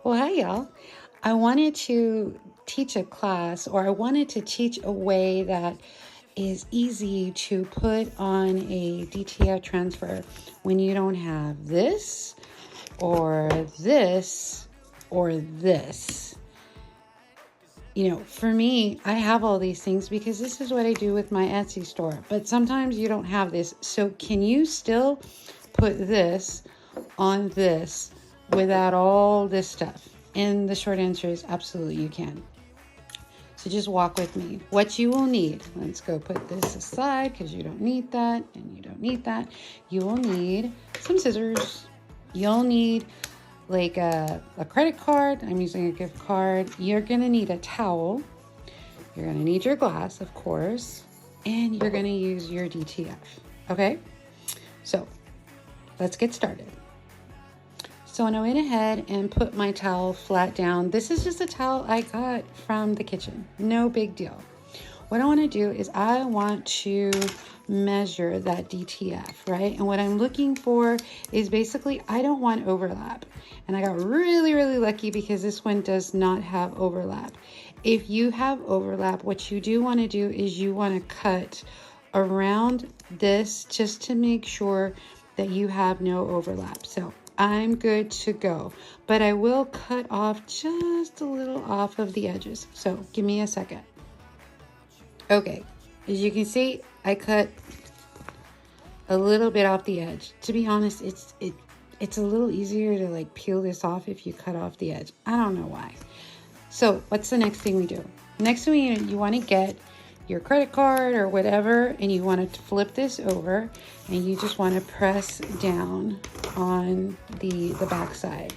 Well, hi, y'all. I wanted to teach a class, or I wanted to teach a way that is easy to put on a DTF transfer when you don't have this, or this, or this. You know, for me, I have all these things because this is what I do with my Etsy store. But sometimes you don't have this. So can you still put this on this without all this stuff? And the short answer is absolutely you can. So just walk with me. What you will need, let's go put this aside because you don't need that and you don't need that. You will need some scissors. You'll need like a credit card. I'm using a gift card. You're gonna need a towel. You're gonna need your glass, of course, and you're gonna use your DTF. Okay, so let's get started. So I went ahead and put my towel flat down. This is just a towel I got from the kitchen. No big deal. What I want to do is I want to measure that DTF, right? And what I'm looking for is basically, I don't want overlap. And I got really, really lucky because this one does not have overlap. If you have overlap, what you do want to do is you want to cut around this just to make sure that you have no overlap. So I'm good to go, but I will cut off just a little off of the edges. So give me a second. Okay, as you can see, I cut a little bit off the edge. To be honest, it's a little easier to like peel this off if you cut off the edge. I don't know why. So what's the next thing we do? Next thing you want to get your credit card or whatever, and you want to flip this over, and you just want to press down on the back side.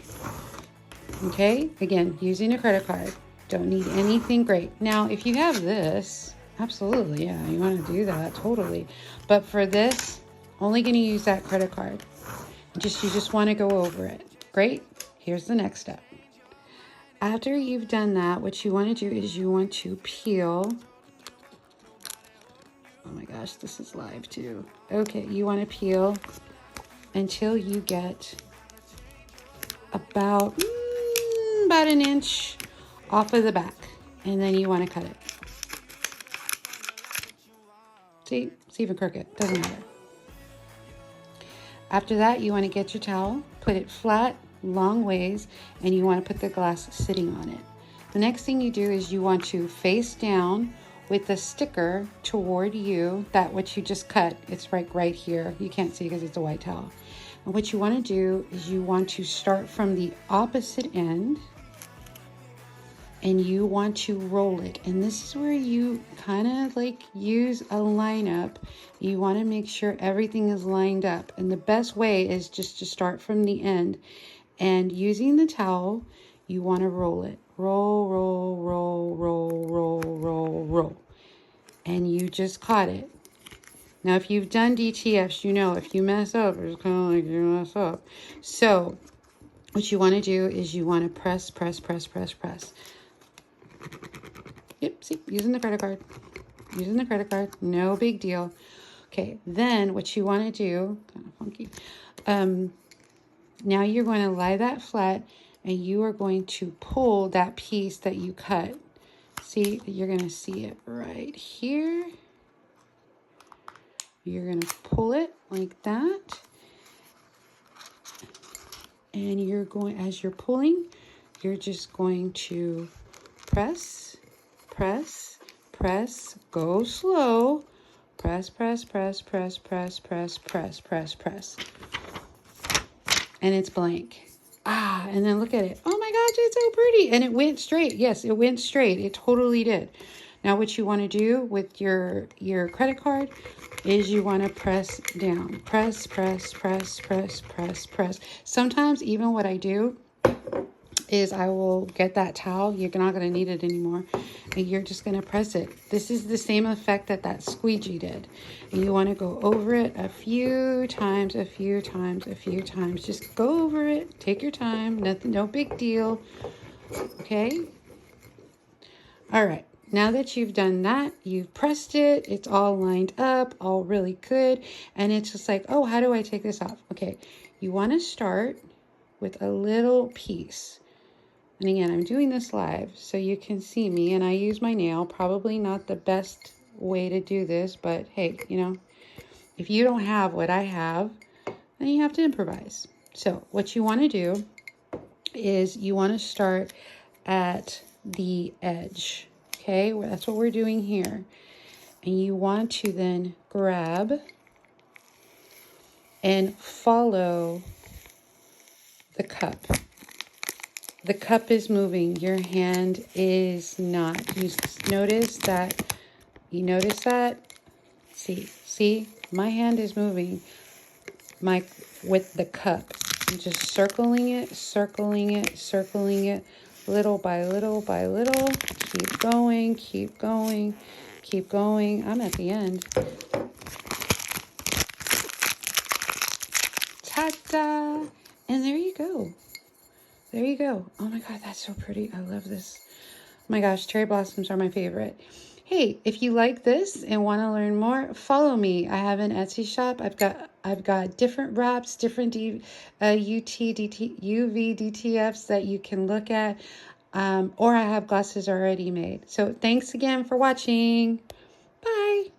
Okay, again, using a credit card. Don't need anything great. Now, if you have this, absolutely, yeah, you want to do that, totally. But for this, only going to use that credit card. You just want to go over it. Great. Here's the next step. After you've done that, what you want to do is you want to peel. Oh my gosh, this is live too. Okay, you want to peel until you get about an inch off of the back, and then you want to cut it. See, it's even crooked, doesn't matter. After that, you want to get your towel, put it flat, long ways, and you want to put the glass sitting on it. The next thing you do is you want to face down with the sticker toward you, that what you just cut. It's right here. You can't see because it's a white towel. And what you want to do is you want to start from the opposite end, and you want to roll it. And this is where you kind of like use a lineup. You want to make sure everything is lined up. And the best way is just to start from the end. And using the towel, you want to roll it. Roll, roll, roll, roll, roll, roll, roll. And you just caught it. Now, if you've done DTFs, you know if you mess up, it's kind of like you mess up. So what you want to do is you want to press, press, press, press, press. Yep, see, using the credit card. Using the credit card, no big deal. Okay, then what you want to do, kind of funky, now you're going to lie that flat, and you are going to pull that piece that you cut. See, you're going to see it right here. You're going to pull it like that. And you're going, as you're pulling, you're just going to press, press, press, go slow. Press, press, press, press, press, press, press, press, press. And it's blank. And then look at it. Oh my gosh, it's so pretty. And it went straight. Yes, it went straight. It totally did. Now what you want to do with your credit card is you want to press down. Press, press, press, press, press, press. Sometimes even what I do is I will get that towel. You're not going to need it anymore. And you're just going to press it. This is the same effect that squeegee did. And you want to go over it a few times, a few times, a few times. Just go over it. Take your time. Nothing, no big deal. Okay? All right. Now that you've done that, you've pressed it. It's all lined up, all really good. And it's just like, oh, how do I take this off? Okay. You want to start with a little piece. And again, I'm doing this live so you can see me, and I use my nail. Probably not the best way to do this, but hey, you know, if you don't have what I have, then you have to improvise. So what you want to do is you want to start at the edge. Okay, well, that's what we're doing here. And you want to then grab and follow the cup. The cup is moving. Your hand is not. You notice that? You notice that? See, my hand is moving. With the cup. I'm just circling it, circling it, circling it, little by little by little. Keep going, keep going, keep going. I'm at the end. Ta-da! And there you go. There you go. Oh my God, that's so pretty. I love this. Oh my gosh, cherry blossoms are my favorite. Hey, if you like this and want to learn more, follow me. I have an Etsy shop. I've got different wraps, different UV DTFs that you can look at, or I have glosses already made. So thanks again for watching. Bye.